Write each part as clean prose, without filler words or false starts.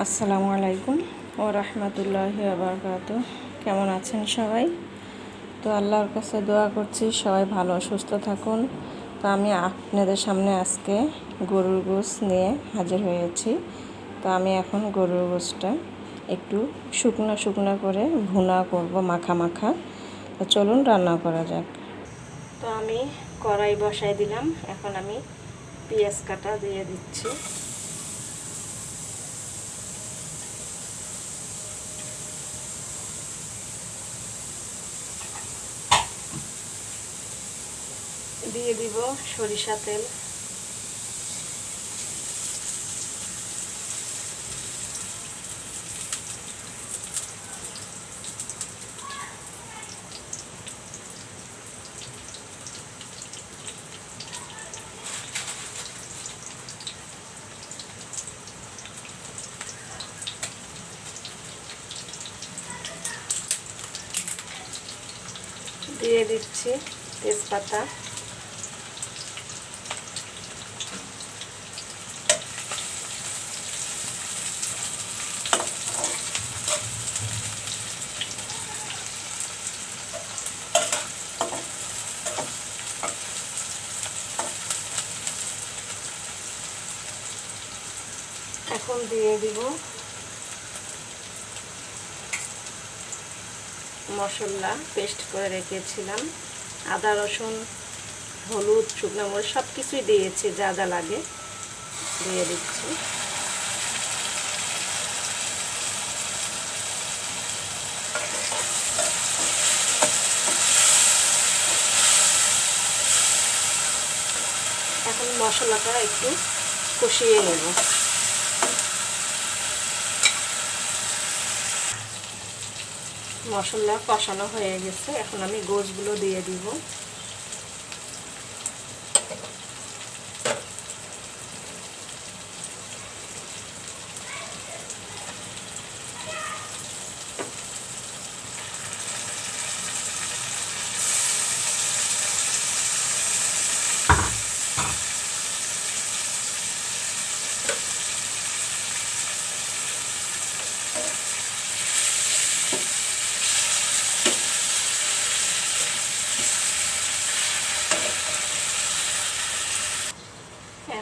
আসসালামু আলাইকুম ওয়া রাহমাতুল্লাহি ওয়া বারাকাতুহু। কেমন আছেন সবাই? তো আল্লাহর কাছে দোয়া করছি সবাই ভালো সুস্থ থাকুন। তো আমি আপনাদের সামনে আজকে গরুর গোশত নিয়ে হাজির হয়েছি। তো আমি এখন গরুর গোশতটা একটু শুকনো শুকনো করে ভুনা করব, মাখা মাখা। তো চলুন রান্না করা যাক। তো আমি কড়াই বসাই দিলাম, এখন আমি পেঁয়াজ কাটা দিয়ে দিচ্ছি। দিয়ে দিব সরিষা তেল, দিয়ে দিচ্ছি তেজপাতা, এখন দিয়ে দিব মশলা পেস্ট করে রেখেছিলাম, আদা রসুন হলুদ শুকনো মরিচ সব কিছুই দিয়েছি, যা যা লাগে দিয়ে দিচ্ছি। এখন মশলাটা একটু কষিয়ে নেব। মশলা কষানো হয়ে গেছে, এখন আমি গোশতগুলো দিয়ে দিব।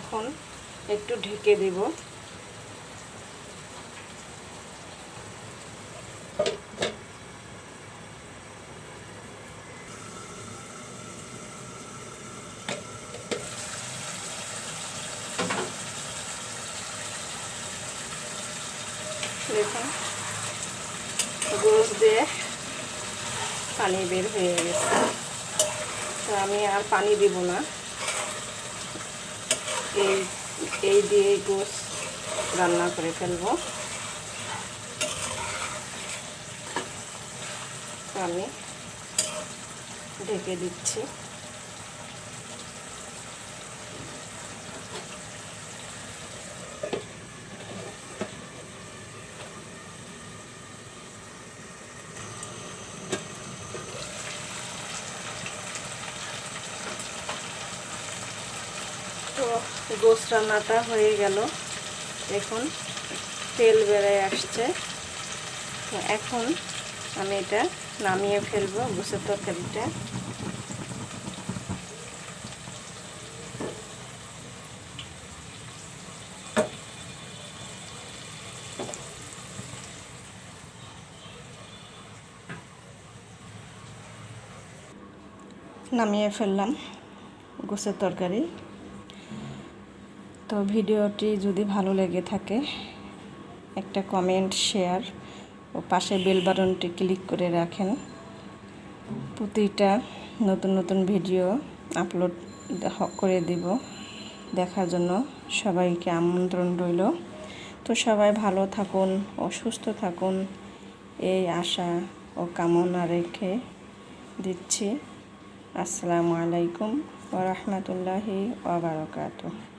এখন একটু ঢেকে দিব। দেখুন গোশ দিয়ে পানি বের হয়ে গেছে, তো আমি আর পানি দিব না, এই দিয়ে গোশ রান্না করে ফেলবো। আমি ঢেকে দিচ্ছি। তো গোশ রান্নাটা হয়ে গেল, দেখুন তেল বেরিয়ে আসছে। তো এখন আমি এটা নামিয়ে ফেলবো, গোশের তরকারিটা। নামিয়ে ফেললাম গোশের তরকারি। তো ভিডিওটি যদি ভালো লেগে থাকে একটা কমেন্ট, শেয়ার ও পাশে বেল বাটনটি ক্লিক করে রাখেন। প্রতিটা নতুন নতুন ভিডিও আপলোড করে দিব, দেখার জন্য সবাইকে আমন্ত্রণ রইল। তো সবাই ভালো থাকুন ও সুস্থ থাকুন, এই আশা ও কামনা রেখে দিচ্ছি। আসসালামু আলাইকুম ওয়া রাহমাতুল্লাহি ওয়া বারাকাতুহু।